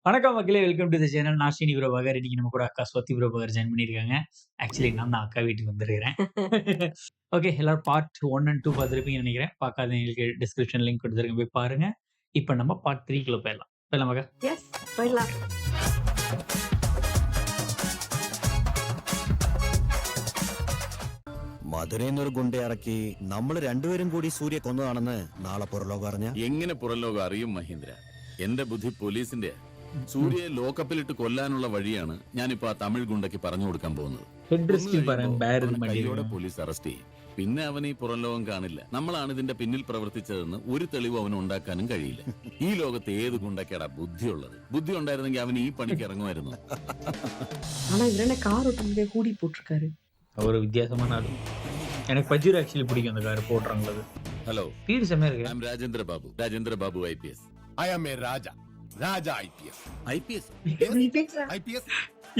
வணக்கம் மக்களே! Welcome to the channel. நான் ஸ்ரீனி பிரபாகர். இன்னைக்கு நம்ம கூட அக்கா ஸ்வதி பிரபாகர் ஜாயின் பண்ணியிருக்காங்க. ஆக்சுவலி நான் தான் அக்கா வீட்டுக்கு வந்திருக்கிறேன். ஓகே, எல்லாரும் பார்ட் 1 அண்ட் 2 பார்த்திருப்பீங்கன்னு நெனைக்கிறேன். பார்க்காதவங்களுக்கு டிஸ்கிரிப்ஷன் லிங்க் குடுத்துருக்கேன். போய் பாருங்க. இப்ப நம்ம பார்ட் 3 க்குள்ள போயிரலாம். போயிரலாமாக்கா? യെസ് പോയില്ല. മധുരയിൽ ഗുണ്ടയിറക്കി നമ്മൾ രണ്ടുപേരും കൂടി സൂര്യ കൊന്നതാണെന്ന് നാളെ പുറലോകം അറിഞ്ഞ എങ്ങനെ പുറംലോകം അറിയും മഹീന്ദ്ര? എന്റെ ബുദ്ധി പോലീസിന്റെ. സൂര്യയെ ലോക്കപ്പിലിട്ട് കൊല്ലാനുള്ള വഴിയാണ് ഞാനിപ്പോ ആ തമിഴ് ഗുണ്ടയ്ക്ക് പറഞ്ഞു കൊടുക്കാൻ പോകുന്നത്. ഇൻട്രസ്റ്റിംഗ് പറയാൻ ബാരൽ കൈയോടെ പോലീസ് അറസ്റ്റ് ചെയ്യും. പിന്നെ അവന് ഈ പുറംലോകം കാണില്ല. നമ്മളാണ് ഇതിന്റെ പിന്നിൽ പ്രവർത്തിച്ചതെന്ന് ഒരു തെളിവ് അവന് ഉണ്ടാക്കാനും കഴിയില്ല. ഈ ലോകത്ത് ഏത് ഗുണ്ടയ്ക്കാടാ ബുദ്ധിയുള്ളത്? ബുദ്ധി ഉണ്ടായിരുന്നെങ്കിൽ അവന് ഈ പണിക്ക് ഇറങ്ങുമായിരുന്നു. ஆனா இவர் என்ன கார் ஓட்டுறதுக்கே கூடி போட்டிருக்காரு. ஒரு வித்தியாசமான ஆளு. எனக்கு பஜ்ஜூர் ஆக்சுவலி பிடிக்கும் அந்த கார் போடுறாங்களது. ഹലോ, ஸ்பீடு செமையா இருக்கு. I am Rajendra Babu IPS. I am a Raja IPS. IPS IPS.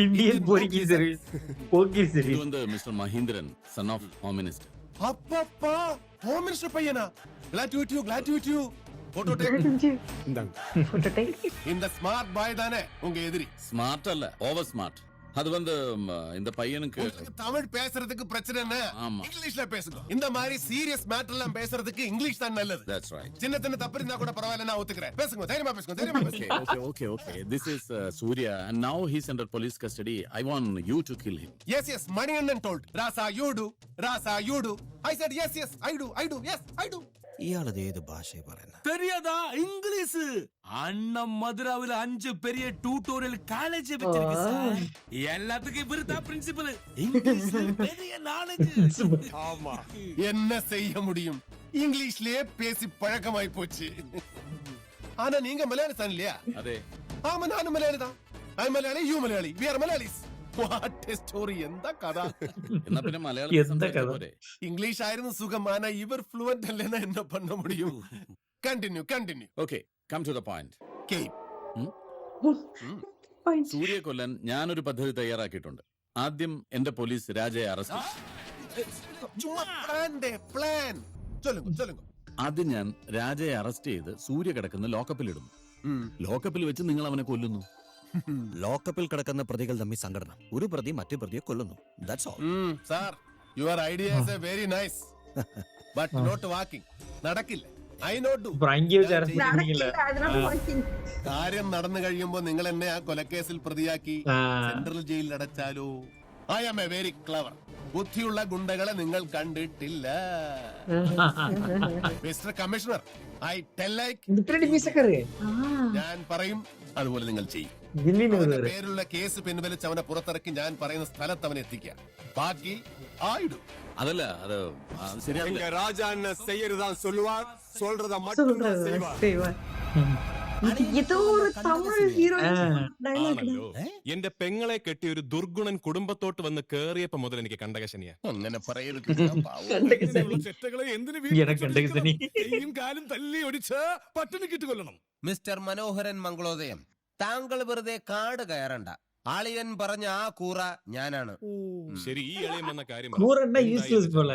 Indian police service. போக்கீஸ் ഇത് சர்வீஸ். வந்து mister Mahindran, son of home minister. அப்பப்பா ஹோம் மினிஸ்டர் பையனா? glad to meet you. Photo take. Photo take. இந்த smart boy தானே உங்க எதிரி? Smart அல்ல, ஓவர் ஸ்மார்ட். அது வந்து இந்த பையனுக்கு உங்களுக்கு தமிழ் பேசுறதுக்கு பிரச்சனை என்ன? ஆமா. இங்கிலீஷ்ல பேசுங்க. இந்த மாதிரி சீரியஸ் மேட்டர் எல்லாம் பேசுறதுக்கு இங்கிலீஷ் தான் நல்லது. That's right. சின்ன சின்ன தப்பு இருந்தா கூட பரவாயில்ல, நான் ஒத்துக்கிறேன். பேசுங்க, தைரியமா பேசுங்க. Okay. This is Surya, and now he's under police custody. I want you to kill him. Yes, Maniannan told. Rasa, you do. I said yes, I do. Yes, I do. ഇയാളത് ഏത് ഭാഷയെ പറയുന്നത്? தெரியாதா? இங்கிலீஷ். அண்ணன் மதுராவில் 5 பெரிய tutorial college வச்சிருக்கு sir. எல்லாத்துக்கும் இவரு தான் பிரின்சிபல். இங்கிலீஷ் பெரிய நாலேஜ். ஆமா, என்ன செய்ய முடியும்? இங்கிலீஷ்லயே பேசி பழக்கமாய் போச்சு. ஆனா நீங்க மலையாளி தான் இல்லையா? അതെ. ஆமா, நானும் மலையாளி தான். I Malayali, you Malayali. We are Malayalis. What a story. എന്താ കഥ? എന്നാ പിന്നെ മലയാളം എന്താ സംസാരിച്ചാ കഥ? പോരെ? இங்கிலீஷ் ஆയിരുന്നു சுகம். ஆனா இவர் fluent இல்லைன்னா என்ன பண்ண முடியும்? Continue. Okay, come to the point. Keep. സൂര്യയെ കൊല്ലാൻ ഞാനൊരു പദ്ധതി തയ്യാറാക്കിയിട്ടുണ്ട്. ആദ്യം എന്റെ പോലീസ് രാജയെ അറസ്റ്റ് ചെയ്യും. சும்மா plan. சொல்லுங்க. ആദ്യം ഞാൻ രാജയെ അറസ്റ്റ് ചെയ്ത് സൂര്യ കിടക്കുന്ന ലോക്കപ്പിലിടുന്നു. ലോക്കപ്പിൽ വെച്ച് നിങ്ങൾ അവനെ കൊല്ലുന്നു. ലോക്കപ്പിൽ കിടക്കുന്ന പ്രതികൾ തമ്മിൽ സംഘടന. ഒരു പ്രതി മറ്റു പ്രതിയെ കൊല്ലുന്നു. That's all. Sir, your idea is very nice. But not working. നടക്കില്ല. I know do. அப்புறம் அங்கேயே வச்சு அரசு பண்ணிக்கல. നടക്കില്ല, അതിനോട് പോയി. കാര്യം നടന്നു കഴിയുമ്പോ നിങ്ങൾ എന്നെ ആ കൊലക്കേസിൽ പ്രതിയാക്കി ആ. സെൻട്രൽ ജയിലിൽ അടച്ചാലോ? I am a very clever. ബുദ്ധിയുള്ള ഗുണ്ടകളെ നിങ്ങൾ കണ്ടിട്ടില്ല. Mister commissioner, I tell like ഇത്രയും പീസക്കറ്. ഞാൻ പറയും, അതുപോലെ നിങ്ങൾ ചെയ്യും. தில்லின்னு അവന്റെ வருவாரு. പേരുള്ള കേസ് പിൻവലിച്ച് അവനെ പുറത്തിറക്കി ഞാൻ പറയുന്ന സ്ഥലത്ത് അവനെ എത്തിക്കുക. ബാക്കി ആയിടും. അതല്ല, അത് ശരിയാവില്ല. ராஜா என்ன செய்யறதான் சொல்லுவார், சொல்றத மட்டும் சொல்றது செய்வார். செய்வார். ഇത് ഏതോ ഒരു തമിഴ് ഹീറോയിൻ ഡയലോഗ്. ആണല്ലോ. എന്റെ പെങ്ങളെ കെട്ടി ഒരു ദുർഗുണൻ കുടുംബത്തോട്ട് വന്ന് കേറിയപ്പോ മുതൽ എനിക്ക് കണ്ടകശനിയാ. അങ്ങനെ പറയരുത്. ചെറ്റകളെ എന്തിനു எனக்கு கண்டகு தனி. കൈയും കാലും തല്ലി ഒടിച്ച് പട്ടിണിക്കിട്ട് കൊല്ലണം. മിസ്റ്റർ മനോഹരൻ മംഗളോദയം, താങ്കൾ വെറുതെ കാട് കയറണ്ട. ആളിയൻ പറഞ്ഞ ആ കൂറ ഞാനാണ്. ശരി, ഈ ഇളയം വന്ന കാര്യം கூரன்னா யூஸ்லெஸ் போல.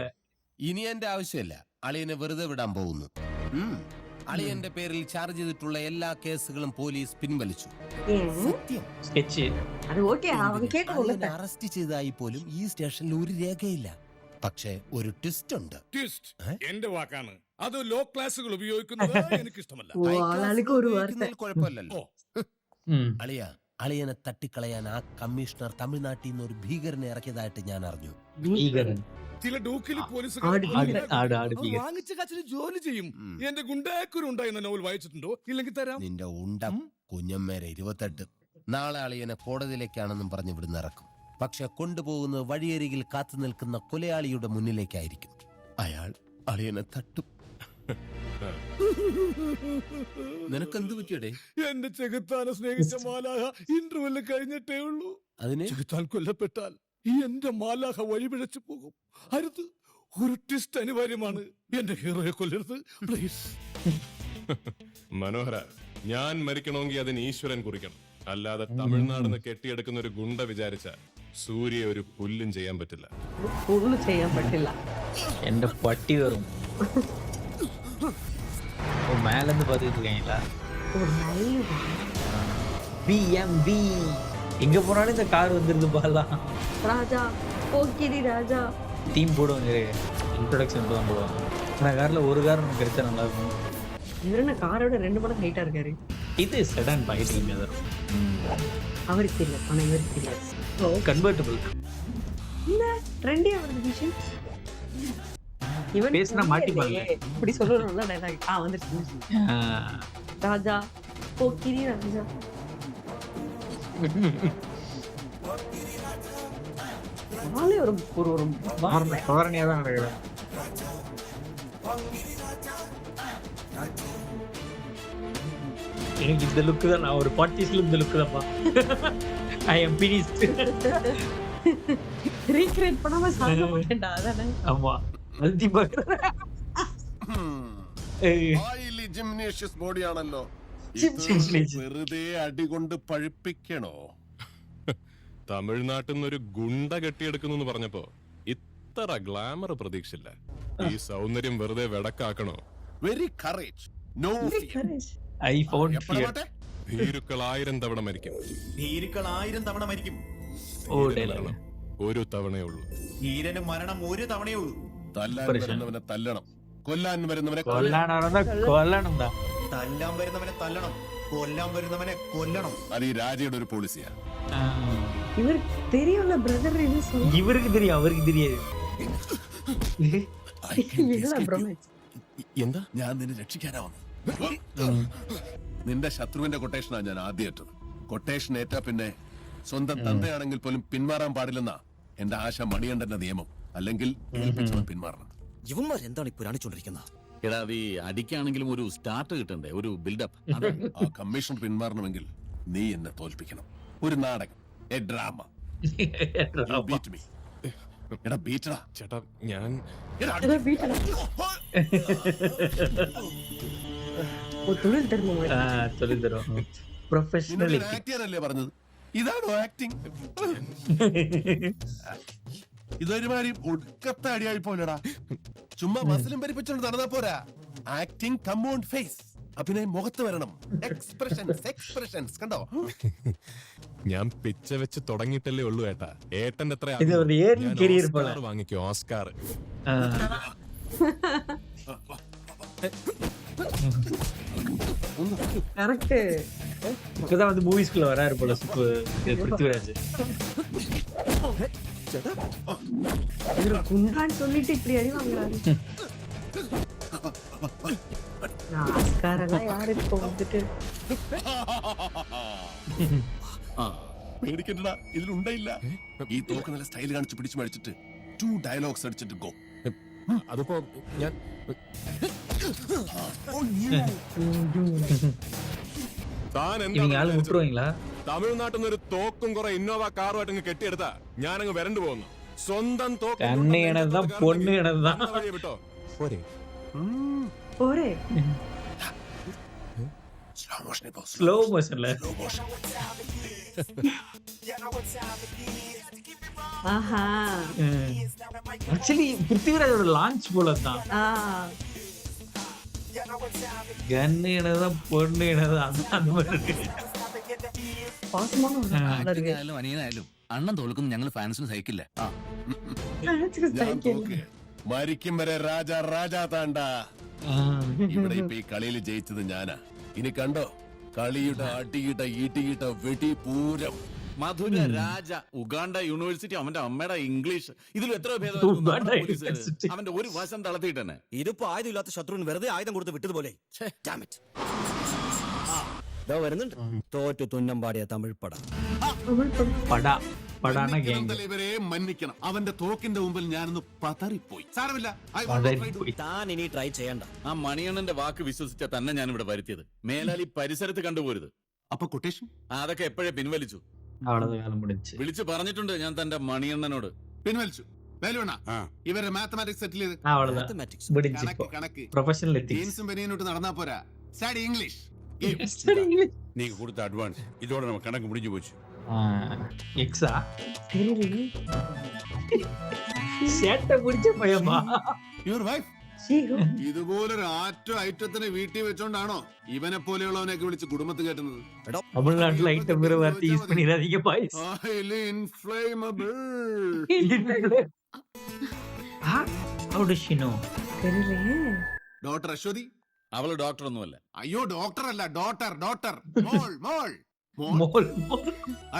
ഇനി എന്റെ ആവശ്യമില്ല. അളിയനെ വെറുതെ വിടാൻ പോകുന്നു. അളിയന്റെ പേരിൽ ചാർജ് ചെയ്തിട്ടുള്ള എല്ലാ കേസുകളും പോലീസ് പിൻവലിച്ചു. സത്യം. ஸ்கெட்ச். അത് ഓക്കേ, അവൻ കേൾക്കുള്ളൂ. അളിയനെ അറസ്റ്റ് ചെയ്തതായി പോലും ഈ സ്റ്റേഷനിൽ ഒരു രേഖയില്ല. പക്ഷേ ഒരു ട്വിസ്റ്റ് ഉണ്ട്. ട്വിസ്റ്റ് എന്റെ വാക്കാണ്. അത് ലോ ക്ലാസുകൾ ഉപയോഗിക്കുന്നത് എനിക്ക് ഇഷ്ടമല്ല. ആൾക്ക് ഒരു വാർത്ത. ഉപയോഗിക്കുന്നതിൽ കുഴപ്പമില്ലല്ലോ. ம். അളിയനെ തട്ടിക്കളയാൻ ആ കമ്മീഷണർ തമിഴ്നാട്ടിൽ നിന്ന് ഒരു ഭീകരനെ ഇറക്കിയതായിട്ട് ഞാൻ അറിഞ്ഞു. ஈகரன். ചില ഡൂക്കിലി പോലീസുകാർ ആട് ஆடு பீகர். വാങ്ങിച്ച കാശിന് ജോലി ചെയ്യും. എന്റെ ഗുണ്ടാക്കുരു ഉണ്ടായിരുന്ന നോവൽ വായിച്ചിട്ടുണ്ടോ? ഇല്ലെങ്കിൽ തരാം. നിന്റെ ഉണ്ട കുഞ്ഞമ്മേരെ 28. നാളെ അളിയനെ കോടതിയിലേക്കാണെന്നും പറഞ്ഞ് ഇവിടുന്ന് ഇറക്കും. പക്ഷെ കൊണ്ടുപോകുന്നത് വഴിയരികിൽ കാത്തു നിൽക്കുന്ന കൊലയാളിയുടെ മുന്നിലേക്കായിരിക്കും. അയാൾ അളിയനെ തട്ടും. നിനക്കെന്ത് പറ്റിയടേ? എന്റെ ചെകുത്താനെ സ്നേഹിച്ച മാലാഹ ഇന്റർവെല്ല് കഴിഞ്ഞിട്ടേ ഉള്ളൂ. അതിന് ചെകുത്താൻ കൊല്ലപ്പെട്ടാൽ ഈ എന്റെ മാലാഹ വഴിപിഴച്ചു പോകും. അരുത്, ഒരു ട്വിസ്റ്റ് അനിവാര്യമാണ്. എന്റെ ഹീറോയെ കൊല്ലരുത് പ്ലീസ്. മനോഹര, ഞാൻ മരിക്കണമെങ്കിൽ അതിന് ഈശ്വരൻ കുറിക്കണം. അല്ലാതെ തമിഴ്നാടിന് കെട്ടിയെടുക്കുന്ന ഒരു ഗുണ്ട വിചാരിച്ച സൂര്യ ഒരു പുല്ലും ചെയ്യാൻ പറ്റില്ല. ഒന്നും ചെയ്യാൻ പറ്റില്ല. എന്റെ പട്ടി വരും. மேல இருந்து பாத்துக்கிட்டு இருக்கீங்களா? ஒரு நல்ல பிஎம்வி. எங்க போனாலும் இந்த கார் வந்துருது பாலாம். ராஜா போக்கிரி ராஜா. தீம் போடுவாங்க, இன்ட்ரோடக்ஷன் தான் போடுவாங்க. அந்த கார்ல ஒரு கார் நமக்கு கிடைச்சா நல்லா இருக்கும். இவர் என்ன காரோட 2 மடங்கு ஹைட்டா இருக்காரு. இது செடான் பாக்கெட் கம்மியாக தான் இருக்கும். அவருக்கு தெரியல, ஆனா இவருக்கு தெரியாது. கன்வெர்ட்டபிள். என்ன ட்ரெண்டியா வருது விஷயம். இவன் பேசினா மாட்டிப்பாங்க. இப்படி சொல்லணும்ல டைலாக். வந்துருச்சு. ராஜா போக்கிரி ராஜா. ஆளே ஒரு ஒரு ஒரு தோரணையா தான் நடக்கிறேன். எனக்கு இந்த லுக்கு தான், நான் ஒரு 40ஸ்ல இந்த லுக்கு தான்ப்பா. I am finished. ரீக்ரியேட் பண்ணாம சாக மாட்டேன்டா அதானே. ஆமா, அல்டிமேட். ഹൈലി ജിംനേഷ്യസ് ബോഡിയാണല്ലോ. Gymnasium. വെറുതെ അടികൊണ്ട് പഴുപ്പിക്കണോ? തമിഴ്നാട്ടിൽ നിന്നൊരു ഗുണ്ട കെട്ടിയെടുക്കുന്നു പറഞ്ഞപ്പോ ഇത്ര ഗ്ലാമർ പ്രതീക്ഷില്ല. ഈ സൗന്ദര്യം വെറുതെ വെടക്കാക്കണോ? Very courage, no fear. I found എപ്പോഴാ ஃபியர். മാട്ടെ? ഭീരുക്കൾ 1000 തവണ മരിക്കും. ഭീരുക്കൾ 1000 തവണ മരിക്കും. ഓ ധീരന് ഡയലോഗ്. മരണം ഒരു തവണയേ ഉള്ളൂ. ധീരന് മരണം ഒരു തവണയേ ഉള്ളൂ. തല്ലാൻ പരിശീലനം. വരുന്നവനെ തല്ലണം, കൊല്ലാൻ വരുന്നവനെ കൊല്ലണം தான். തല്ലാൻ വരുന്നവനെ തല്ലണം, കൊല്ലാൻ വരുന്നവനെ കൊല്ലണം. അത് ഈ രാജയുടെ ഒരു പോളിസിയാ. இவருக்கு தெரியும்ல பிரதர் என்ன சொல்ல. இவருக்கு தெரியும், அவருக்கு தெரியாது. என்ன ப்ரோ? എന്താ? ഞാൻ നിന്നെ രക്ഷിക്കാനാ വന്നത്. നിന്റെ ശത്രുവിന്റെ കൊട്ടേഷനാ ഞാൻ ആദ്യം ഏറ്റത്. കൊട്ടേഷൻ ഏറ്റാ പിന്നെ സ്വന്തം തന്തയാണെങ്കിൽ പോലും പിന്മാറാൻ പാടില്ലെന്നാ എന്റെ ആശ മണികണ്ഠന്റെ നിയമം. അല്ലെങ്കിൽ ഏൽപ്പിച്ചവൻ പിന്മാറണം. ഇവന്മാർ എന്താണ് ഇപ്പൊ കാണിച്ചോണ്ടിരിക്കുന്നത്? എടാ, അത് ഈ അടിക്കാണെങ്കിലും ഒരു സ്റ്റാർട്ട് കിട്ടണ്ടേ, ഒരു ബിൽഡപ്പ്. ആ കമ്മീഷൻ പിന്മാറണമെങ്കിൽ നീ എന്നെ തോൽപ്പിക്കണം. ഒരു നാടകം, എ ഡ്രാമ. Beat me. എടാ ബീറ്റടാ. ചേട്ടാ ഞാൻ தொழில் தர்மம். சொல்லி தரும். ப்ரொஃபஷனலிட்டி. ആക്ടിയറല്ലേ പറഞ്ഞത്? ഇതാണോ ആക്ടിങ്? ഇതൊരുമാതിരി ഒടുക്കത്തെ അടിയായി പോലെടാ. ചുമ്മാ മസിലും പരിപ്പിച്ചോണ്ട് നടന്നാ പോരാ. Acting come on face. അഭിനയം മുഖത്ത് വരണം. എക്സ്പ്രഷൻസ് കണ്ടോ? ഞാൻ പിച്ച വെച്ച് തുടങ്ങിയിട്ടല്ലേ ഉള്ളൂ ഏട്ടാ. ഏട്ടന്റെ എത്ര ഇത് ഒരു early career പോലെ. വാങ്ങിക്കോ ഓസ്കാർ. கரெக்ட். இப்பதான் வந்து மூவிஸ்குள்ள வராரு போல பிருத்திவிராஜ். இவரு குண்டான்னு சொல்லிட்டு இப்படி அடி வாங்குறாரு. ஆஸ்காரெல்லாம் யாரு இப்போ வந்துட்டு. പേടിക്കണ്ടടാ, ഇതിലുണ്ടായില്ല. ഈ തോക്ക് നല്ല സ്റ്റൈൽ കാണിച്ച് പിടിച്ചു മേടിച്ചിട്ട് 2 ഡയലോഗ്സ് അടിച്ചിട്ട് ഗോ. അതിപ്പോ ഞാൻ താൻ இவங்க ஆளு എന്താ விட்டுருவீங்களா? തമിഴ്നാട്ടിൽ നിന്ന് ഒരു തോക്കും കുറെ ഇന്നോവ കാറുമായിട്ട് അങ്ങ് കെട്ടിയെടുത്താ ഞാനങ്ങ് വരണ്ടു പോകുന്നു. സ്വന്തം തോക്ക് கண்ணு எனதுதான், பொண்ணு எனதுதான். അന്ന വഴിയെ വിട്ടോ പോരെ. போரே. സ്ലോ മോഷൻ ഇപ്പോ. ஸ்லோ மோஷன்ல. Slow motion. ஆஹா. ஆக்சுவலி பிருத்திவிராஜோட லான்ச் போல தான். கண்ணு எனதுதான், பொண்ணு எனதுதான், அந்த மாதிரி இருக்கு. பாசமான ஒரு ஆளா இருக்கு. അനിയനായാലും അണ്ണൻ തോൽക്കും ഞങ്ങൾ ഫാൻസിന് സഹിക്കില്ല. நினைச்சுக்க ഞാൻ சைக்கிள். തോക്ക് മരിക്കും വരെ രാജ രാജാ താണ്ട. ഇവിടെ ഇപ്പൊ ഈ കളിയിൽ ജയിച്ചത് ഞാനാ. ഇനി കണ്ടോ കളിയുടെ അടിയിട്ട ഈട്ടിയിട്ട വെടി പൂരം. മധുര രാജ, ഉഗാണ്ട യൂണിവേഴ്സിറ്റി, അവന്റെ അമ്മയുടെ ഇംഗ്ലീഷ്, ഇതിലും എത്ര ഉഗാണ്ട യൂണിവേഴ്സിറ്റി. അവന്റെ ഒരു വശം തളർത്തിയിട്ട് തന്നെ. ഇതിപ്പോ ആയുധമില്ലാത്ത ശത്രുവിന് വെറുതെ ആയുധം കൊടുത്ത് വിട്ടതുപോലെ. Damn it. വരുന്നുണ്ട് തോറ്റു തുന്നം പാടിയ തമിഴ് പടം. படா படான கேங். ഇവരെ മന്നിക്കണം. അവന്റെ തോക്കിന്റെ മുമ്പിൽ ഞാനൊന്ന് പതറിപ്പോയി. സാരമില്ല. താൻ ഇനി ട്രൈ ചെയ്യണ്ട. ആ മണിയണ്ണന്റെ വാക്ക് വിശ്വസിച്ച തന്നെ ഞാൻ ഇവിടെ വരുത്തിയത്. മേലാൽ ഈ പരിസരത്ത് കണ്ടുപോരുത്. അപ്പൊ കൊട്ടേഷൻ അതൊക്കെ എപ്പോഴേ പിൻവലിച്ചു. அவ்வளவுதான் வேலை முடிஞ்சு. വിളിച്ചു പറഞ്ഞിട്ടുണ്ട് ഞാൻ തന്റെ മണിയണ്ണനോട്. പിൻവലിച്ചു. വേലുവണ്ണ ഇവരെ മാത്തമാറ്റിക്സ് സെറ്റിൽ ചെയ്ത് அவ்வளவுதான் Mathematics. முடிஞ்சு. കണക്ക് കണക്ക് ப்ரொஃபஷனல் எத்திக்ஸ். ജീൻസും ബനിയനോട്ട് നടന്നാ പോരാ. Study English. நீங்க கொடுத்த அட்வான்ஸ் இதோட நம்ம கணக்கு முடிஞ்சு போச்சு. எக்ஸா தெரியல. சேட்டை பிடிச்ச பையமா. യുവർ വൈഫ് ഇതുപോലൊരു ഐറ്റത്തിനെ വീട്ടിൽ വെച്ചോണ്ടാണോ ഇവനെ പോലെയുള്ളവനെയൊക്കെ വിളിച്ച് കുടുംബത്ത് കയറ്റുന്നത്? தமிழ்நாட்டுல ஐட்டம் வேற வார்த்தை யூஸ் பண்ணிடாதீங்க boys. Highly inflammable. How does she know? தெரியலையே. ഡോക്ടർ അശ്വതി? അവള് ഡോക്ടർ ഒന്നുമല്ല. അയ്യോ ഡോക്ടർ അല്ല, ഡോട്ടർ. മോൾ. മോൾ.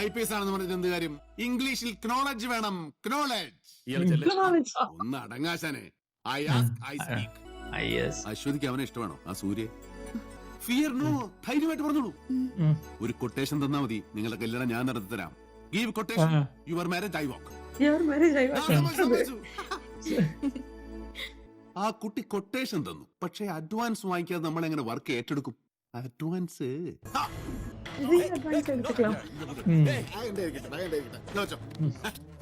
IPS ആണെന്ന് പറഞ്ഞിട്ട് എന്ത് കാര്യം? ഇംഗ്ലീഷിൽ ക്നോളജ് വേണം, ക്നോളജ്. ഒന്ന് അടങ്ങാശാനെ. I ask, I speak. Yes. അശ്വതിക്ക് അവനെ ഇഷ്ടമാണോ ആ സൂര്യ? ഫിയർ നോ, ധൈര്യമായിട്ട് പറഞ്ഞോളൂ. ഒരു കൊട്ടേഷൻ തന്നാ മതി, നിങ്ങളുടെ കല്യാണം ഞാൻ നടത്തി തരാം. Give quotation, your marriage I walk. ആ കുട്ടി കൊട്ടേഷൻ തന്നു, പക്ഷേ അഡ്വാൻസ് വാങ്ങിക്കാതെ നമ്മൾ എങ്ങനെ വർക്ക് ഏറ്റെടുക്കും? Advance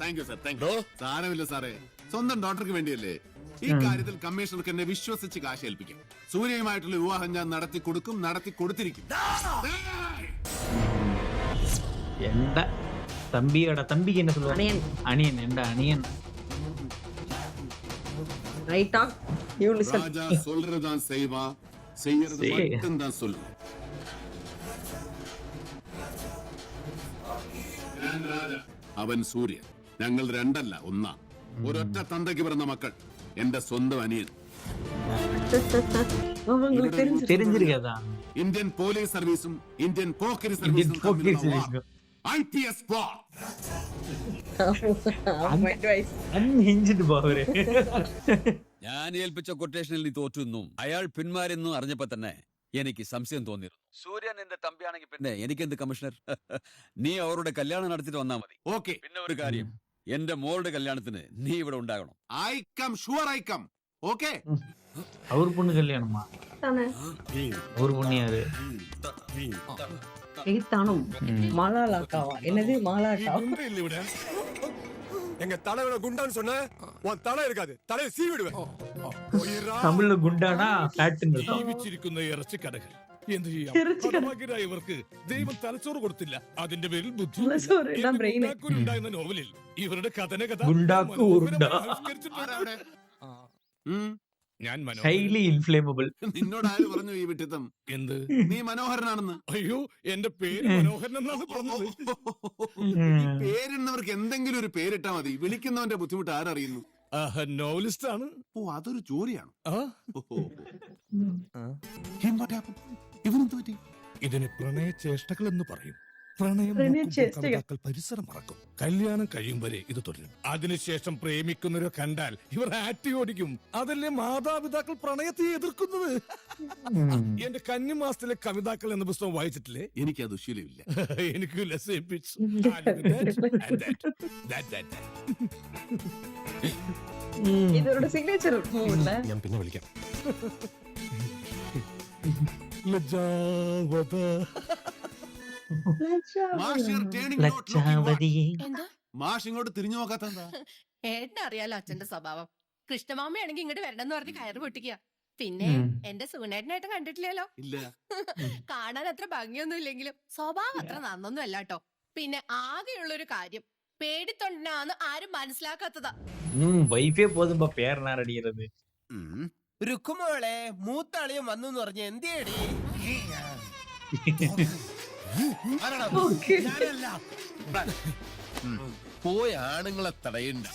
thank you sir, thank you. സാരമില്ല സാറേ, സ്വന്തം ഡോക്ടർക്ക് വേണ്ടിയല്ലേ. ഈ കാര്യത്തിൽ കമ്മീഷണർക്ക് എന്നെ വിശ്വസിച്ച് കാശ് ഏൽപ്പിക്കും. സൂര്യയുമായിട്ടുള്ള വിവാഹം ഞാൻ നടത്തി കൊടുത്തിരിക്കും. எந்த தம்பியோட தம்பிக்கு என்ன சொல்லுவாங்க? அணியன். அணியன். எந்த அணியன்? I talk, you listen. ராஜா சொல்றதான் செய்வா, செய்யறது மட்டும் தான் சொல்லுவா. അവൻ സൂര്യൻ, ഞങ്ങൾ രണ്ടല്ല ഒന്നാ. ഒരൊറ്റ തന്തയ്ക്ക് പിറന്ന മക്കൾ, എന്റെ സ്വന്തം അനിയൻ. உங்களுக்கு தெரிஞ்சிருக்காதா? ഇന്ത്യൻ പോലീസ് സർവീസും ഇന്ത്യൻ പോക്കരി இந்தியன் സർവീസും போக்கீஸ் ITS war. അൺഹിഞ്ച്ഡ് പവർ. ഞാൻ ഏൽപ്പിച്ച കൊട്ടേഷനിൽ നീ തോറ്റുന്നു, അയാൾ പിന്മാരെന്നു അറിഞ്ഞപ്പോ തന്നെ എനിക്ക് സംശയം തോന്നിയിരുന്നു. സൂര്യൻ എന്റെ തമ്പിയാണെങ്കിൽ പിന്നെ എനിക്കെന്ത് കമ്മീഷണർ? നീ അവരുടെ കല്യാണം നടത്തിട്ട് വന്നാ മതി. ഓക്കെ. പിന്നെ ഒരു കാര്യം, എന്റെ മോളുടെ കല്യാണത്തിന് നീ ഇവിടെ ഉണ്ടാകണം. I come, sure I come. Okay. அவர் பொண்ணு கல்யாணமா? அவர் பொண்ணு யாரு? எய்தானும் மாலாக்காவா? என்னது மாலாக்காவா? இல்ல விட எங்க தலைவன குண்டான்னு சொன்ன உன் தலை இருக்காது, தலையை சீவிடுவேன். தமிழ்ல குண்டானா ഫാറ്റ്. ജീവിച്ചിരിക്കുന്ന ഇറച്ചിക്കടകൾ എന്ത് ചെയ്യാം? ഭാഗ്യരായ ഇവർക്ക് ദൈവം തലച്ചോറ് കൊടുത്തില്ല. അതിന്റെ പേരിൽ ബുദ്ധി ഉണ്ടായിരുന്ന നോവലിൽ ഇവരുടെ കഥന ഗുണ്ടാക്കു ഉരുണ്ട. ഞാൻ ഹൈലി ഇൻഫ്ലേമബിൾ. നിന്നോട് ആര് പറഞ്ഞു ഈ വിട്ടിത്തം? എന്ത്? നീ മനോഹരനാണെന്ന്. അയ്യോ, എന്റെ പേര് മനോഹരൻ എന്നാണ് പറഞ്ഞത്. പേരിടുന്നവർക്ക് എന്തെങ്കിലും ഒരു പേരിട്ടാ മതി. വിളിക്കുന്നവന്റെ ബുദ്ധിമുട്ട് ആരറിയുന്നു? നോവലിസ്റ്റ് ആണ്. ഓ, അതൊരു ജോലിയാണ്. ഇവനെന്ത് പറ്റി? ഇതിന് പ്രണയ ചേഷ്ടകൾ എന്ന് പറയും. പ്രണയം കവിതാക്കൾ പരിസരം മറക്കും. കല്യാണം കഴിയും വരെ ഇത് തുടരും. അതിനുശേഷം പ്രേമിക്കുന്നവരെ കണ്ടാൽ ഇവർ ആറ്റി ഓടിക്കും. അതല്ലേ മാതാപിതാക്കൾ പ്രണയത്തെ എതിർക്കുന്നത്. എന്റെ കന്നിമാസത്തിലെ കവിതാക്കൾ എന്ന പുസ്തകം വായിച്ചിട്ടില്ലേ? എനിക്ക് അത് ശീലമില്ല. എനിക്കില്ല. இதோட சிக்னேச்சர் மூவ்ல ഞാൻ പിന്നെ വിളിക്കാം. ലജ്ജാവത മാഷ് ഇങ്ങോട്ട് തിരിഞ്ഞു നോക്കാത്ത ഏട്ടനറിയാലോ അച്ഛന്റെ സ്വഭാവം. കൃഷ്ണമാമയാണെങ്കിൽ ഇങ്ങോട്ട് വരണമെന്ന് പറഞ്ഞ് കയറ് പൊട്ടിക്കുക. പിന്നെ എന്റെ സുഗുണേട്ടനായിട്ട് കണ്ടിട്ടില്ലല്ലോ. ഇല്ല. കാണാൻ അത്ര ഭംഗിയൊന്നും ഇല്ലെങ്കിലും സ്വഭാവം അത്ര നന്നൊന്നും അല്ല കേട്ടോ. പിന്നെ ആകെയുള്ളൊരു കാര്യം, പേടിത്തൊണ്ടനാന്ന് ആരും മനസ്സിലാക്കാത്തതാ. വൈഫേ പോതുമ്പോ പേരനാർ അടിക്കുന്നത്. രുക്കുമോളെ മൂത്താളിയും വന്നു പറഞ്ഞ എന്തേടി? പോയ ആണുങ്ങളെ തടയണ്ട.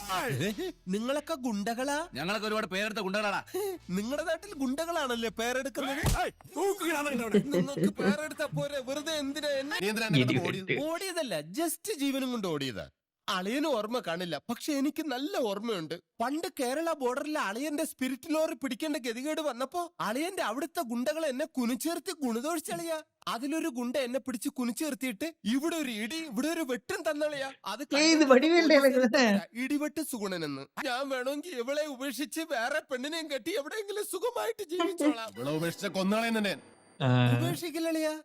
നിങ്ങളൊക്കെ ഗുണ്ടകളാ? ഞങ്ങളൊക്കെ ഒരുപാട് പേരെടുത്ത ഗുണ്ടകളാണ്. നിങ്ങളുടെ നാട്ടിൽ ഗുണ്ടകളാണല്ലേ പേരെടുക്കുന്നത്? നിങ്ങൾക്ക് പേരെടുത്ത പോരെ, വെറുതെ എന്തിനാ? ഓടിയതല്ല, ജസ്റ്റ് ജീവനും കൊണ്ട് ഓടിയതാ. അളിയന് ഓർമ്മ കാണില്ല, പക്ഷെ എനിക്ക് നല്ല ഓർമ്മയുണ്ട്. പണ്ട് കേരള ബോർഡറിലെ അളിയന്റെ സ്പിരിറ്റ് ലോറി പിടിക്കേണ്ട ഗതികേട് വന്നപ്പോ അളിയന്റെ അവിടുത്തെ ഗുണ്ടകൾ എന്നെ കുനിച്ചേർത്തി ഗുണദോഷിച്ചളിയാ. അതിലൊരു ഗുണ്ട എന്നെ പിടിച്ച് കുനിച്ചേർത്തിയിട്ട് ഇവിടെ ഒരു ഇടി, ഇവിടെ ഒരു വെട്ടും തന്നളിയാ. അത് ഇടിവെട്ട് സുഗുണനെന്ന്. ഞാൻ വേണമെങ്കിൽ ഇവളെ ഉപേക്ഷിച്ച് വേറെ പെണ്ണിനെയും കെട്ടി എവിടെയെങ്കിലും സുഖമായിട്ട് ജീവിച്ചോളാം. ഉപേക്ഷിക്കില്ലളിയാ.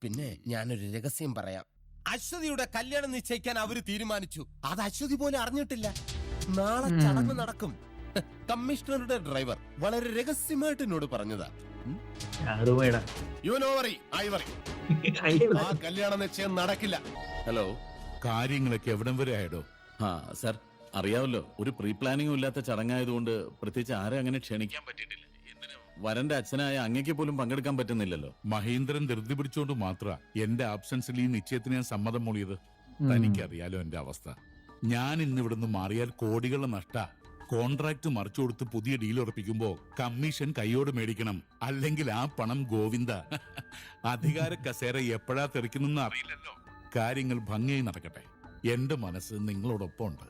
പിന്നെ ഞാനൊരു രഹസ്യം പറയാം. അശ്വതിയുടെ കല്യാണം നിശ്ചയിക്കാൻ അവര് തീരുമാനിച്ചു. അത് അശ്വതി പോലും അറിഞ്ഞിട്ടില്ല. നാളെ ചടങ്ങ് നടക്കും. കമ്മീഷണറുടെ ഡ്രൈവർ വളരെ രഹസ്യമായിട്ട് എന്നോട് പറഞ്ഞതാ. കല്യാണ നിശ്ചയം നടക്കില്ല. ഹലോ, കാര്യങ്ങളൊക്കെ എവിടം വരെ ആയിടോ? സർ, അറിയാവല്ലോ, ഒരു പ്രീ പ്ലാനിങ്ങും ഇല്ലാത്ത ചടങ്ങായതുകൊണ്ട് പ്രത്യേകിച്ച് ആരെ അങ്ങനെ ക്ഷണിക്കാൻ പറ്റിയിട്ടില്ല. എന്തിന് വരന്റെ അച്ഛനായ അങ്ങയ്ക്ക് പോലും പങ്കെടുക്കാൻ പറ്റുന്നില്ലല്ലോ. മഹേന്ദ്രൻ ധൃതി പിടിച്ചോണ്ട് മാത്ര എന്റെ ആബ്സെൻസിൽ ഈ നിശ്ചയത്തിന് ഞാൻ സമ്മതം മൂളിയത്. തനിക്കറിയാലോ എന്റെ അവസ്ഥ. ഞാൻ ഇന്ന് ഇവിടുന്ന് മാറിയാൽ കോടികളുടെ നഷ്ട. കോൺട്രാക്ട് മറിച്ചു കൊടുത്ത് പുതിയ ഡീൽ ഉറപ്പിക്കുമ്പോ കമ്മീഷൻ കൈയോട് മേടിക്കണം, അല്ലെങ്കിൽ ആ പണം ഗോവിന്ദ. അധികാര കസേര എപ്പോഴാ തെറിക്കുന്നെന്ന് അറിയില്ലല്ലോ. കാര്യങ്ങൾ ഭംഗിയായി നടക്കട്ടെ. എന്റെ മനസ്സ് നിങ്ങളോടൊപ്പം ഉണ്ട്.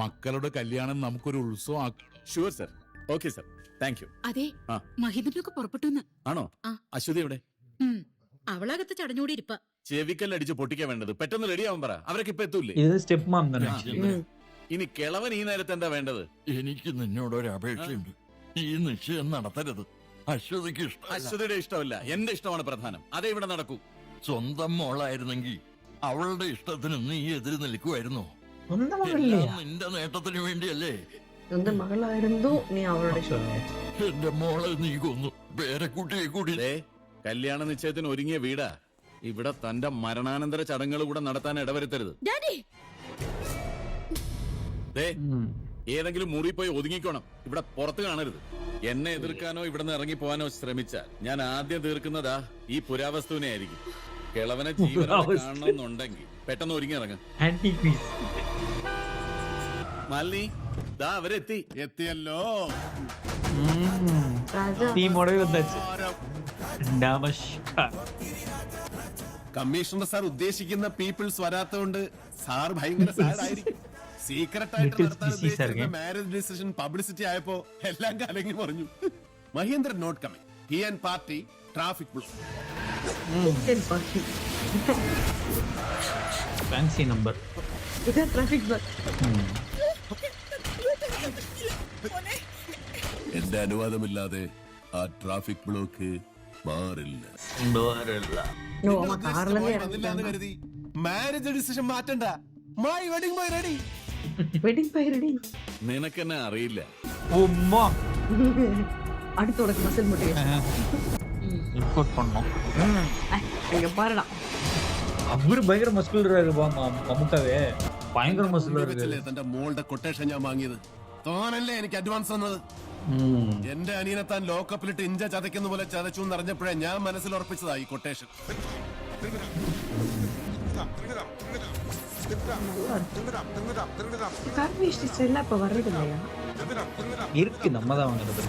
മക്കളുടെ കല്യാണം നമുക്കൊരു ഉത്സവം ആക്കണം. Sure sir. Okay sir, thank you. അതെ, ആ. മഹിന്ദ്രനൊക്കെ പുറപ്പെട്ടു. ആണോ? ആ. അശ്വതി എവിടെ? അവളകത്ത് ചടഞ്ഞോടി ഇരിപ്പ. ചെവിക്കല്ലടിച്ച് പൊട്ടിക്കാൻ വേണ്ടത്. പെട്ടെന്ന് റെഡിയാവാൻ പറ. അവരൊക്കെ ഇപ്പൊ എത്തൂല്ലേ? ഇത് സ്റ്റെപ്പ് മാം തന്നെ ആ, actually. ഇനി കിളവൻ ഈ നേരത്തെ എന്താ വേണ്ടത്? എനിക്ക് നിന്നോടൊരു അപേക്ഷയുണ്ട്. ഈ നിശ്ചയം നടത്തരുത്. അശ്വതിക്ക് ഇഷ്ടം. അശ്വതിയുടെ ഇഷ്ടമല്ല, എന്റെ ഇഷ്ടമാണ് പ്രധാനം. അതേ ഇവിടെ നടക്കൂ. സ്വന്തം മോളായിരുന്നെങ്കിൽ അവളുടെ ഇഷ്ടത്തിന് നീ എതിര് നിൽക്കുമായിരുന്നു. സ്വന്തം മകളില്ലേ? നിന്റെ നേട്ടത്തിന് വേണ്ടിയല്ലേ? സ്വന്തം മകളായിരുന്നു നീ അവളുടെ ഇഷ്ടം. എന്റെ മോളെ നീ കൊന്നു. പേരക്കുട്ടിയെ കൂടി. ദേ, കല്യാണ നിശ്ചയത്തിന് ഒരുങ്ങിയ വീടാ. ഇവിടെ തന്റെ മരണാനന്തര ചടങ്ങുകൾ കൂടെ നടത്താൻ ഇടവരുത്തരുത്. ദേ, ഏതെങ്കിലും മുറി പോയി ഒതുങ്ങിക്കോണം. ഇവിടെ പുറത്ത് കാണരുത്. എന്നെ എതിർക്കാനോ ഇവിടുന്ന് ഇറങ്ങി പോകാനോ ശ്രമിച്ചാൽ ഞാൻ ആദ്യം തീർക്കുന്നതാ ഈ പുരാവസ്തുവിനെ ആയിരിക്കും. കിളവനെ ജീവനോടെ കാണണമെന്നുണ്ടെങ്കിൽ പെട്ടെന്ന് ഒരുങ്ങി ഇറങ്ങും. മാലിനി, ദാ അവരെത്തി. എത്തിയല്ലോ. കമ്മീഷണർ സാർ ഉദ്ദേശിക്കുന്ന പീപ്പിൾസ് വരാത്തതുകൊണ്ട് സാർ ഭയങ്കര സാഡ് ആയിരിക്കും. സീക്രട്ട് ആയിട്ട് നടത്താൻ ഉദ്ദേശിക്കുന്ന മാരേജ് ഡിസിഷൻ പബ്ലിസിറ്റി ആയപ്പോ എല്ലാം കലങ്ങി പറഞ്ഞു. Mahendran not coming. He and party traffic block. Fancy number. Traffic എന്റെ അനുവാദമില്ലാതെ ആ ട്രാഫിക് ബ്ലോക്ക് മാറില്ല. വന്നില്ലാന്ന് കരുതി മാരേജ് ഡിസിഷൻ മാറ്റണ്ട. My wedding by ready. Wedding by ready. നിനക്കെന്നെ അറിയില്ല. അടുത്തോടെ മസിൽ മുട്ടി பாருடா. അവര് ഭയങ്കര മസ്കുലർ മമ്മൂക്കാവേ ഭയങ്കര മസ്കുലർ. തന്റെ മോളുടെ കൊട്ടേഷൻ ഞാൻ വാങ്ങിയത് തോന്നല്ലേ എനിക്ക് അഡ്വാൻസ് തന്നത്. എന്റെ അനിയനെ താൻ ലോക്കപ്പിലിട്ട് ഇഞ്ച ചതയ്ക്കുന്ന പോലെ ചതച്ചു എന്നറിഞ്ഞപ്പോഴേ ഞാൻ മനസ്സിൽ ഉറപ്പിച്ചതാ ഈ കൊട്ടേഷൻ. இருக்கு, நம்ம தான் வாங்குறது.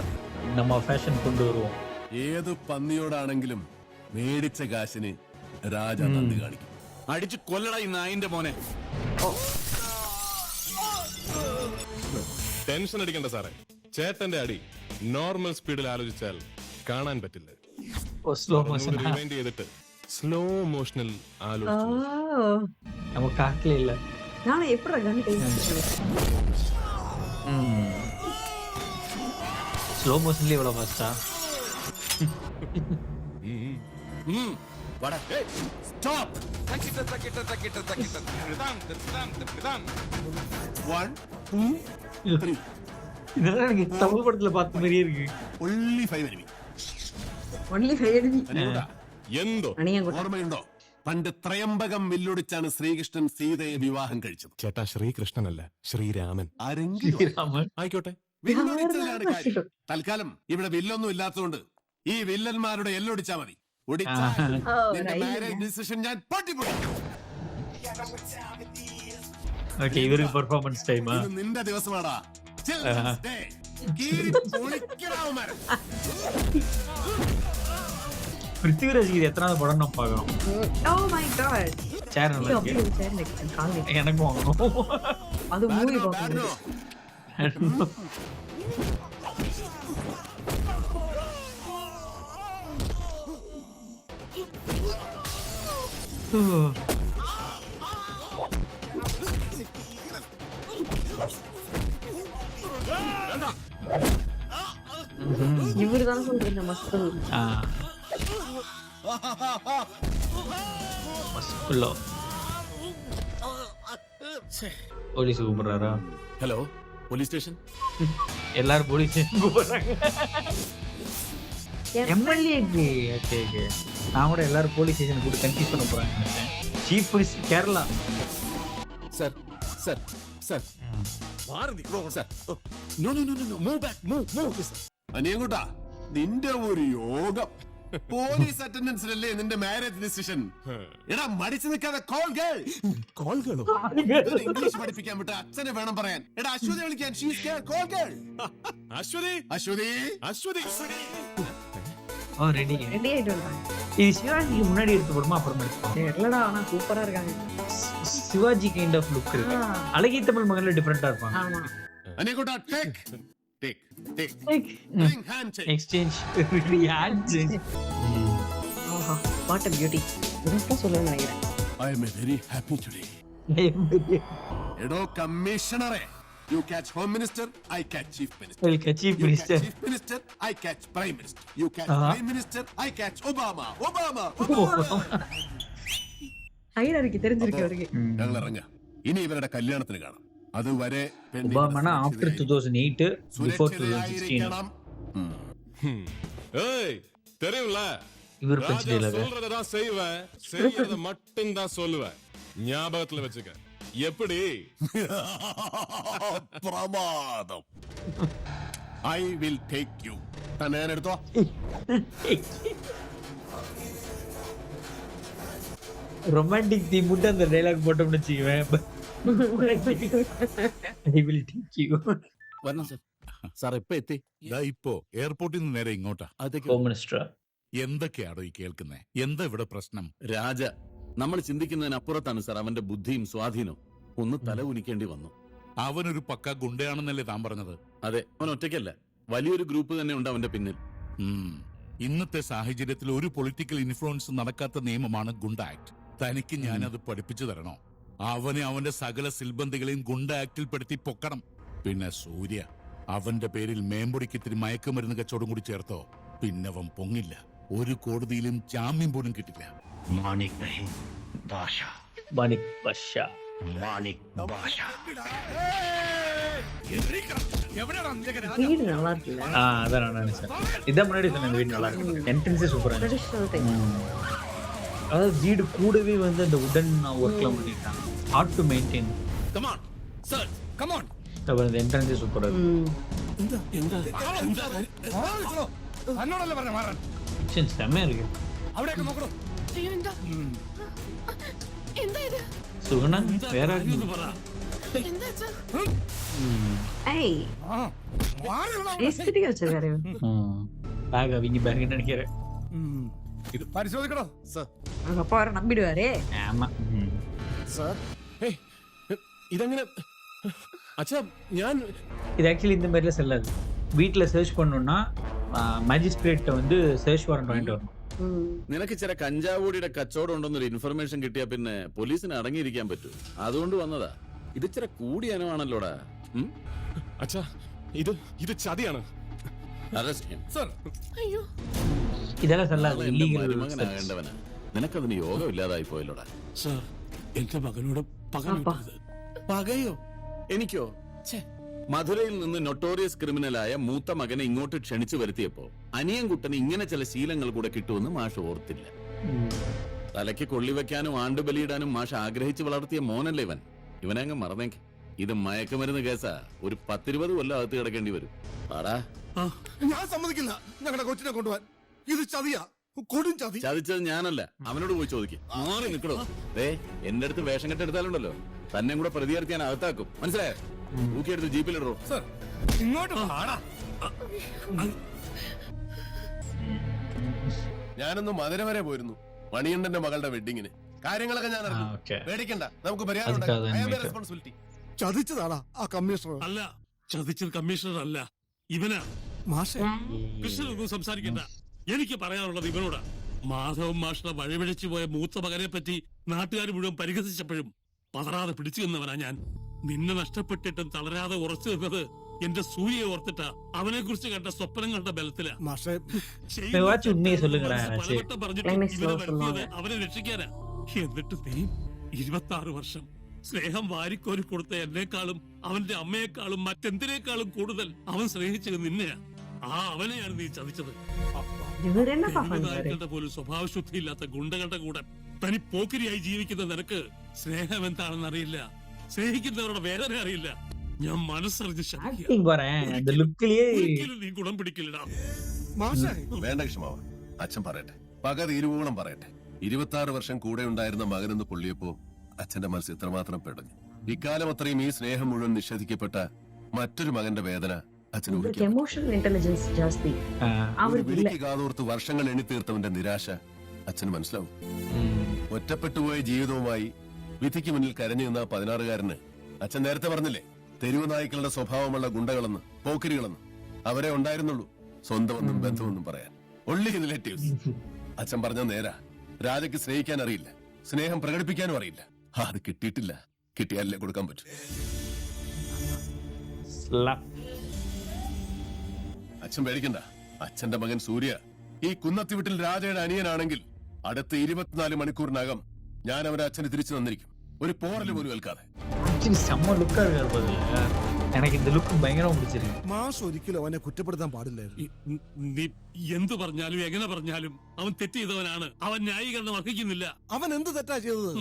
நம்ம ஃபேஷன் கொண்டு வருவோம். ഏത് പന്നിയോടാണെങ്കിലും മേടിച്ച കാശിന് രാജ നന്ദി കാണിക്കും. അടിച്ചു കൊല്ലട ഈ നായിന്റെ മോനെ. ടെൻഷൻ അടിക്കണ്ട സാറേ. ചേട്ടന്റെ അടി നോർമൽ സ്പീഡിൽ ആലോചിച്ചാൽ കാണാൻ പറ്റില്ല. റിവൈൻഡ് ചെയ്തിട്ട് സ്ലോ മോഷനിൽ ആലോചിച്ചു. നമുക്ക് കാട്ടിലില്ല. நான் எப்படி ஸ்லோ மோஷன்ல இவ்வளவு ஃபாஸ்டா? ஸ்டாப். One, two, three. இதெல்லாம் எனக்கு தமிழ் படத்துல பார்த்த மாதிரியே இருக்கு. Only 5 enemy. only 5 enemy. എന്തോ ഓർമ്മയുണ്ടോ? പണ്ട് ത്രയംബകം വില്ലൊടിച്ചാണ് ശ്രീകൃഷ്ണൻ സീതയെ വിവാഹം കഴിച്ചത്. ചേട്ടാ, ശ്രീകൃഷ്ണനല്ല, ശ്രീരാമൻ. ആരെങ്കിലും ആയിക്കോട്ടെ. വില്ലൊടിച്ചതിലാണ് കാര്യം. തൽക്കാലം ഇവിടെ വില്ലൊന്നും ഇല്ലാത്തതുകൊണ്ട് ഈ വില്ലന്മാരുടെ എല്ലൊടിച്ചാ മതി. ഒടിച്ചാൽ നിന്റെ മാരേജ് ഡിസിഷൻ ഞാൻ പൊട്ടിപ്പൊളിക്കും. ഓക്കേ, ഇവർക്ക് പെർഫോമൻസ് ടൈം. ഇത് നിന്റെ ദിവസമാടാ. பிருத்திவிராஜ் இது எத்தனாவது படம் நம்ம பார்க்கணும்? Oh my god. சேர் நல்லா இருக்கு. எனக்கு வாங்கணும். அது மூவி பார்க்கணும். இவரு தான் சொல்றீங்க மஸ்குல். மஸ்குலோ போலீஸ் கூப்பிடுறாரா? Hello, police station. எல்லாரும் போலீஸ் ஸ்டேஷன் கூப்பிடுறாங்க. எம்எல்ஏக்கு ஓகே ஓகே. நான் கூட எல்லாரும் போலீஸ் ஸ்டேஷன் கூப்பிட்டு கன்ஃபியூஸ் பண்ண போறாங்க. Chief minister Kerala. Sir sir sir അനിയൻകുട്ടാ നിന്റെ ഒരു യോഗം. പോലീസ് അറ്റൻഡൻസിലല്ലേ നിന്റെ മാരേജ് ഡിസിഷൻ. എടാ മടിച്ചു നിൽക്കാതെ കോൾ ഗേൾ. ഇംഗ്ലീഷ് പഠിപ്പിക്കാൻ വിട്ട അച്ഛനെ വേണം പറയാൻ. എടാ അശ്വതി വിളിക്കാൻ. Call girl. അശ്വതി അശ്വതി അശ്വതി ஓ ரெடி ரெடி ஆயிட்டு இது சிவாஜிக்கு முன்னாடி எடுத்து போடுமா அப்புறமா எடுத்து தெரியலடா, ஆனா சூப்பரா இருக்காங்க. சிவாஜி கைண்ட் ஆஃப் லுக் இருக்கு. அழகிய தமிழ் மகன்ல டிஃபரெண்டா இருப்பாங்க. ஆமா. അനിയൻകുട്ടാ take hand shake. Exchange hand ஆஹா, வாட் a பியூட்டி. இதுதான் சொல்ல நினைக்கிறேன். I am very happy today. എടോ കമ്മീഷണറെ, you catch home minister, I catch chief minister. Well, chief You minister. catch chief minister, I catch prime minister. You catch prime minister, I catch Obama. ஐயருக்கு தெரிஞ்சிருக்கு அவருக்கு. ഞങ്ങൾ ഇറങ്ങാം. ഇനി ഇവരുടെ കല്യാണത്തിന് കാണാം. അതുവരെ ஒபாமானா ஆஃப்டர் 2008 பிஃபோர் 2016 സുരക്ഷിതരായിരിക്കണം. ஏய் தெரியும்ல இவர் ராஜா பிரச்சனை சொல்றதான் செய்வேன், செய்யறத மட்டும் தான் சொல்லுவேன். ஞாபகத்துல வச்சுக்க. எப்படி? പ്രമാദം. I will take you. തന്നെ ഞാൻ എടുത്തോ. ரொமான்டிக் தீம் மட்டும் அந்த டயலாக் போட்டோம்னு வச்சுக்குவேன். I will take you. വരണം സാർ. സാർ എപ്പോ എത്തി? ഇപ്പോ എയർപോർട്ടിൽ നിന്ന് നേരെ ഇങ്ങോട്ടാ. ஹோம் மினிஸ்டர் എന്തൊക്കെയാണോ ഈ കേൾക്കുന്നേ? എന്താ ഇവിടെ പ്രശ്നം? രാജ നമ്മൾ ചിന്തിക്കുന്നതിനപ്പുറത്താണ് സാർ അവന്റെ ബുദ്ധിയും സ്വാധീനവും. ഒന്ന് തല കുനിക്കേണ്ടി വന്നു. അവനൊരു പക്ക ഗുണ്ടയാണെന്നല്ലേ താൻ പറഞ്ഞത്? അതെ, അവൻ ഒറ്റയ്ക്കല്ല, വലിയൊരു ഗ്രൂപ്പ് തന്നെ ഉണ്ട് അവന്റെ പിന്നിൽ. ഇന്നത്തെ സാഹചര്യത്തിൽ ഒരു പൊളിറ്റിക്കൽ ഇൻഫ്ലുവൻസ് നടക്കാത്ത നിയമമാണ് ഗുണ്ട ആക്ട്. തനിക്ക് ഞാനത് പഠിപ്പിച്ചു തരണോ? അവനെ അവന്റെ സകല സിൽബന്ധികളെയും ഗുണ്ട ആക്ടിൽ പെടുത്തി പൊക്കണം. പിന്നെ സൂര്യ, അവന്റെ പേരിൽ മേമ്പൊടിക്ക് ഇത്തിരി മയക്കുമരുന്ന് കച്ചവടം കൂടി ചേർത്തോ, പിന്നെ അവൻ പൊങ്ങില്ല. ഒരു കോടതിയിലും ജാമ്യം പോലും കിട്ടില്ല. மாணிக் பாஷா வீடு நல்லா இருக்குல்ல. அதான் நான் நினைச்சேன். இதான் முன்னாடி சொன்ன வீடு நல்லா இருக்கு. என்ட்ரன்ஸே சூப்பரா இருக்கு. Traditional type. அதாவது வீடு கூடவே வந்து அந்த உடன் ஒர்க்லாம் பண்ணிட்டாங்க. Hard to maintain. Come on, sir, come on. அப்புறம் இந்த என்ட்ரன்ஸே சூப்பரா இருக்கு. എന്നോടല്ലേ പറഞ്ഞ മാറാൻ? கிச்சன் செம்மையா இருக்கு. അവിടെയൊക്കെ നോക്കണോ? അയ്യോ, എന്താ എന്താ ഇത്? സുഗുണ വേറെ എന്താ അച്ഛാ? ஏய், எஸ்தட்டிக்கா வச்சிருக்காரு. பேக் அவங்க பேக் நினைக்கிறேன். ഇത് പരിശോധിക്കണോ? அவங்க அப்பா வர நம்பிடுவாரே. ஆமா. ഇതെങ്ങനെ? അച്ഛാ ഞാൻ இது ஆக்சுவலி இந்த மாதிரிலாம் செல்லாது. வீட்டில் சர்ச் பண்ணணும்னா മജിസ്ട്രേറ്റ് வந்து சர்ச் വാറண்ட் വാങ്ങിട്ട് வரணும். നിനക്ക് ചില കഞ്ചാവൂടിയുടെ കച്ചവടം ഉണ്ടെന്നൊരു ഇൻഫർമേഷൻ കിട്ടിയാ പിന്നെ പോലീസിന് അടങ്ങിയിരിക്കാൻ പറ്റൂ. അതുകൊണ്ട് വന്നതാ. ഇത് ചില കൂടിയ അനവാണല്ലോടാ. അച്ഛാ ഇത് ചതിയാണ്. അയ്യോ, இதெல்லாம் செல்லாது. എന്റെ இல்லீகல் മരുമകനാകേണ്ടവനാ. നിനക്കതിന് യോഗം ഇല്ലാതായി പോയല്ലോടാ. സർ, എന്റെ മകനോട് പകയോ? എനിക്കോ? മധുരയിൽ നിന്ന് നൊട്ടോറിയസ് ക്രിമിനലായ മൂത്ത മകനെ ഇങ്ങോട്ട് ക്ഷണിച്ചു വരുത്തിയപ്പോ അനിയൻകുട്ടന് ഇങ്ങനെ ചില ശീലങ്ങൾ കൂടെ കിട്ടുമെന്ന് മാഷ് ഓർത്തില്ല. തലയ്ക്ക് കൊള്ളിവെക്കാനും ആണ്ടുബലിയിടാനും മാഷ് ആഗ്രഹിച്ചു വളർത്തിയ മോനല്ലേ ഇവൻ. ഇവനെ അങ്ങ് മറന്നേക്ക്. ഇത് മയക്കുമരുന്ന് കേസാ. ഒരു 10-20 കൊല്ലം അകത്ത് കിടക്കേണ്ടി വരും. പാടാ. ഞാൻ സമ്മതിക്കില്ല ഞങ്ങളുടെ കൊച്ചിനെ കൊണ്ടുപോവാൻ. ഇത് ചതിയാ, കൊടും ചതി. ചതിച്ചത് ഞാനല്ല, അവനോട് പോയി ചോദിക്കും. മാറി നിക്കണോ? എന്റെ അടുത്ത് വേഷം കെട്ടെടുത്താലുണ്ടല്ലോ, തന്നെ കൂടെ പ്രതികർത്തി ഞാൻ അകത്താക്കും. മനസ്സിലായോ? ഊക്കിയെടുത്ത് ജീപ്പിലിടോ. ഇങ്ങോട്ട് പാടാ. ഞാനൊന്ന് മധുര വരെ പോയിരുന്നു മണിയണ്ണന്റെ മകളുടെ വെഡിങ്ങിന്. കാര്യങ്ങളൊക്കെ ഞാൻ അറിഞ്ഞു. പേടിക്കണ്ട, നമുക്ക് റെസ്പോൺസിബിലിറ്റി. ചതിച്ചതാടാ ആ കമ്മീഷണർ. അല്ല, ചതിച്ചത് കമ്മീഷണർ അല്ല, ഇവനാ. മാഷേ, കൃഷ്ണനൊന്നും സംസാരിക്കണ്ട. എനിക്ക് പറയാനുള്ളത് ഇവനോടാ. മാധവൻ മാഷിനെ വഴിപിഴച്ചു പോയ മൂത്ത മകനെ പറ്റി നാട്ടുകാർ മുഴുവൻ പരിഹസിച്ചപ്പോഴും പതറാതെ പിടിച്ചു നിന്നവനാ ഞാൻ. നിന്നെ നഷ്ടപ്പെട്ടിട്ടും തളരാതെ ഉറച്ചു നിന്നത് എന്റെ സൂര്യയെ ഓർത്തിട്ടാ. അവനെ കുറിച്ച് കണ്ട സ്വപ്നങ്ങളുടെ ബലത്തിലാ. മാഷേ, പലവട്ടം പറഞ്ഞിട്ട് ഇവനെ വരുത്തിയത് അവനെ രക്ഷിക്കാനാ. എന്നിട്ട് നീ 26 വർഷം സ്നേഹം വാരിക്കോരി കൊടുത്ത എന്നെക്കാളും അവന്റെ അമ്മയെക്കാളും മറ്റെന്തിനേക്കാളും കൂടുതൽ അവൻ സ്നേഹിച്ചത് നിന്നെയാ. അവനെയാണ് നീ ചതിച്ചത്. പോലും സ്വഭാവശുദ്ധിയില്ലാത്ത ഗുണ്ടകളുടെ കൂടെ തനി പോക്കിരിയായി ജീവിക്കുന്ന നിനക്ക് സ്നേഹം എന്താണെന്ന് അറിയില്ല. സ്നേഹിക്കുന്നവരുടെ വേദന അറിയില്ല. ഞാൻ മനസ്സറിഞ്ഞ് ശപിക്കുക. ആക്ടിങ് പോறேன் அந்த ലുക്കിലേ ഒരിക്കലും നീ ഗുണം പിടിക്കില്ലടാ. മാഷേ വേണ്ട കൃഷ്ണമാവ, അച്ഛൻ പറയട്ടെ, പക തീരുവോളം പറയട്ടെ. 26 വർഷം കൂടെ ഉണ്ടായിരുന്ന മകനെന്ന് പൊള്ളിയപ്പോ അച്ഛന്റെ മനസ്സ് ഇത്രമാത്രം പെടഞ്ഞു. ഇക്കാലം അത്രയും ഈ സ്നേഹം മുഴുവൻ നിഷേധിക്കപ്പെട്ട മറ്റൊരു മകന്റെ വേദന അച്ഛൻ ഇവർക്ക് എമോഷണൽ ഇന്റലിജൻസ് ജാസ്തി. വിളിക്ക് കാതോർത്ത് വർഷങ്ങൾ എണ്ണി തീർത്തവന്റെ നിരാശ അച്ഛന് മനസ്സിലാവും. ഒറ്റപ്പെട്ടുപോയ ജീവിതവുമായി വിധിക്ക് മുന്നിൽ കരഞ്ഞു നിന്ന 16-കാരന് അച്ഛൻ നേരത്തെ പറഞ്ഞില്ലേ, തെരുവ് നായ്ക്കളുടെ സ്വഭാവമുള്ള ഗുണ്ടകളെന്ന്, പോക്കരികളെന്ന്. അവരെ ഉണ്ടായിരുന്നുള്ളൂ സ്വന്തമെന്നും ബന്ധമെന്നും പറയാൻ. Only relatives. അച്ഛൻ പറഞ്ഞ നേരാ. രാജയ്ക്ക് സ്നേഹിക്കാൻ അറിയില്ല, സ്നേഹം പ്രകടിപ്പിക്കാനും അറിയില്ല. അത് കിട്ടിയിട്ടില്ല. കിട്ടിയാലേ കൊടുക്കാൻ പറ്റൂ. അച്ഛൻ പേടിക്കണ്ട. അച്ഛന്റെ മകൻ സൂര്യ ഈ കുന്നത്തി വീട്ടിൽ രാജയുടെ അനിയനാണെങ്കിൽ അടുത്ത 24 മണിക്കൂറിനകം ഞാൻ അവരെ അച്ഛന് തിരിച്ചു തന്നിരിക്കും, ഒരു പോറല് പോലും ഏൽക്കാതെ. ஆக்சுவலி செம்ம லுக்கா இருக்காரு பாரு. எனக்கு இந்த லுக் பயங்கரமா பிடிச்சிருக்கு. മാഷ് ഒരിക്കലും അവനെ കുറ്റപ്പെടുത്താൻ പാടില്ലായിരുന്നു. നീ എന്തു പറഞ്ഞാലും എങ്ങനെ പറഞ്ഞാലും അവൻ തെറ്റ് ചെയ്തവനാണ്. അവൻ ന്യായീകരണം അർഹിക്കുന്നില്ല. അവൻ എന്ത് തെറ്റാ ചെയ്തത്?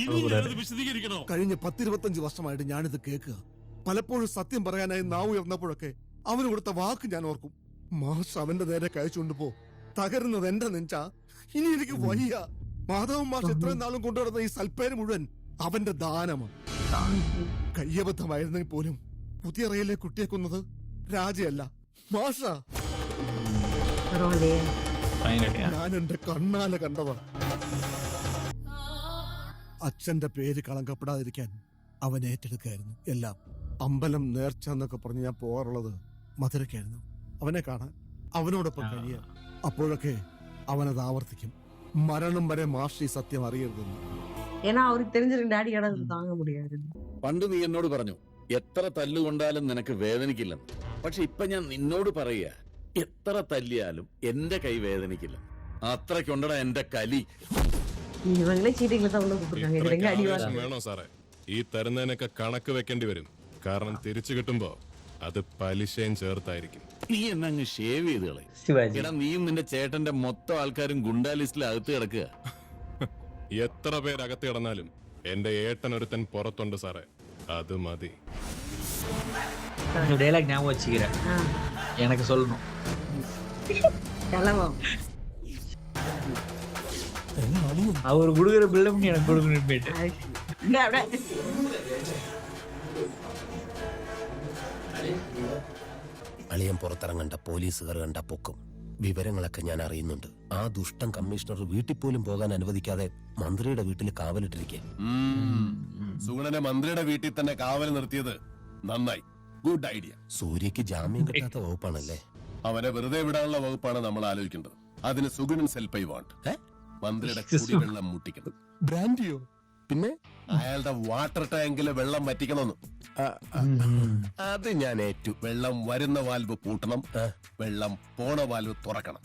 ഇനി ഞാനത് വിശദീകരിക്കണോ? കഴിഞ്ഞ 10-25 വർഷമായിട്ട് ഞാനിത് കേൾക്കുക. പലപ്പോഴും സത്യം പറയാനായി നാവ് ഉയർന്നപ്പോഴൊക്കെ അവന് കൊടുത്ത വാക്ക് ഞാൻ ഓർക്കും. മാഷ് അവന്റെ നേരെ കഴിച്ചുകൊണ്ട് പോ. തകരുന്നത് എന്റെ നെഞ്ചാ. ഇനി എനിക്ക് വയ്യ. മാധവൻ മാഷ് എത്രയും നാളും കൊണ്ടുവരുന്ന ഈ സൽപ്പേര് മുഴുവൻ അവന്റെ ദാനമാണ്. കയ്യബദ്ധമായിരുന്നെങ്കിൽ പോലും പുതിയ റയിലെ കുട്ടിയെ കൊന്നത് രാജയല്ല, മാഷാ. பரவாயில்லையே. ഞാൻ എന്റെ കണ്ണാലെ കണ്ടതാ. അച്ഛന്റെ പേര് കളങ്കപ്പെടാതിരിക്കാൻ അവൻ ഏറ്റെടുക്കായിരുന്നു എല്ലാം. അമ്പലം നേർച്ച എന്നൊക്കെ പറഞ്ഞ് ഞാൻ പോകാറുള്ളത് മധുരക്കായിരുന്നു. അവനെ കാണാൻ, അവനോടൊപ്പം കഴിയാൻ. അപ്പോഴൊക്കെ അവനത് ആവർത്തിക്കും. മരണം വരെ മാഷ് ഈ സത്യം അറിയരുതെന്ന്. ஏன்னா அவருக்கு தெரிஞ்சிருக்கு டாடி கடந்து தாங்க முடியாது. പണ്ട് നീ എന്നോട് പറഞ്ഞു എത്ര തല്ലുകൊണ്ടാലും നിനക്ക് വേദനിക്കില്ലെന്ന്. പക്ഷെ ഇപ്പൊ ഞാൻ നിന്നോട് പറയുക, എത്ര തല്ലിയാലും എന്റെ കൈ വേദനിക്കില്ല. അത്രയ്ക്കുണ്ടടാ എന്റെ കലി. இவங்களே சீட்டிங்ல தான் உள்ள கூப்பிட்டுருக்காங்க. இதுல எங்க அடி കാശ് വേണോ സാറേ? ഈ തരുന്നതിനൊക്കെ കണക്ക് വെക്കേണ്ടി വരും. കാരണം തിരിച്ചു കിട്ടുമ്പോ അത് പലിശയും ചേർത്തായിരിക്കും. നീ എന്നങ്ങ് ഷേവ് ചെയ്ത് കളയും. சிவாஜி എടാ നീയും നിന്റെ ചേട്ടന്റെ മൊത്തം ആൾക്കാരും ഗുണ്ടാ ലിസ്റ്റിൽ അകത്ത് കിടക്കുക. എത്ര പേരകത്ത് കിടന്നാലും എന്റെ ഏട്ടനൊരുത്തൻ പുറത്തുണ്ട് സാറേ, അത് മതി. இந்த டைலாக் ஞாபகம் வச்சுக்கிறேன். எனக்கு சொல்லணும். கிளம்பும். அவர் கொடுக்குற பில்டப் நீ எனக்கு கொடுக்கணும் போயிட்டு. അളിയൻ പുറത്തിറങ്ങണ്ട, പോലീസുകാർ കണ്ട പൊക്കും. വിവരങ്ങളൊക്കെ ഞാൻ അറിയുന്നുണ്ട്. ആ ദുഷ്ടൻ കമ്മീഷണർ വീട്ടിൽ പോലും പോകാൻ അനുവദിക്കാതെ മന്ത്രിയുടെ വീട്ടിൽ കാവലിട്ടിരിക്കെ. സുഗുണനെ മന്ത്രിയുടെ വീട്ടിൽ തന്നെ കാവൽ നിർത്തിയത് നന്നായി. Good idea. സൂര്യക്ക് ജാമ്യം കിട്ടാത്ത വകുപ്പാണല്ലേ? അവനെ വെറുതെ വിടാനുള്ള വകുപ്പാണ് നമ്മൾ ആലോചിക്കേണ്ടത്. അതിന് സുഗുണൻ സെൽഫ് ഐ വാണ്ട്. മന്ത്രിയുടെ കുടിവെള്ളം മുട്ടിക്കണം. ബ്രാൻഡിയോ? പിന്നെ അയാളുടെ വാട്ടർ ടാങ്കിലെ വെള്ളം വറ്റിക്കണമെന്ന്. അത് ഞാൻ ഏറ്റു. വെള്ളം വരുന്ന വാൽവ് പൂട്ടണം, വെള്ളം പോണ വാൽവ് തുറക്കണം.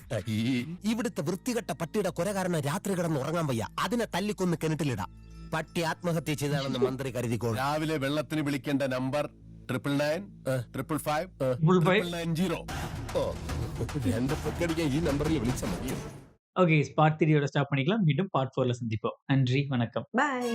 ഇവിടുത്തെ വൃത്തികെട്ട പട്ടിയുടെ കൊല കാരണം രാത്രി കിടന്ന് ഉറങ്ങാൻ വയ്യ. അതിനെ തല്ലിക്കൊന്ന് കിണറ്റിലിടാം. പട്ടി ആത്മഹത്യ ചെയ്താണെന്ന് മന്ത്രി കരുതിക്കോളും. രാവിലെ വെള്ളത്തിന് വിളിക്കേണ്ട നമ്പർ 9995590. എന്റെ പൊക്കടിക്കാൻ ഈ നമ്പറിൽ വിളിച്ചാൽ മതിയോ? ஓகே, பார்ட் 3யோட ஸ்டாப் பண்ணிக்கலாம். மீண்டும் பார்ட் 4ல சந்திப்போம். நன்றி, வணக்கம். Bye.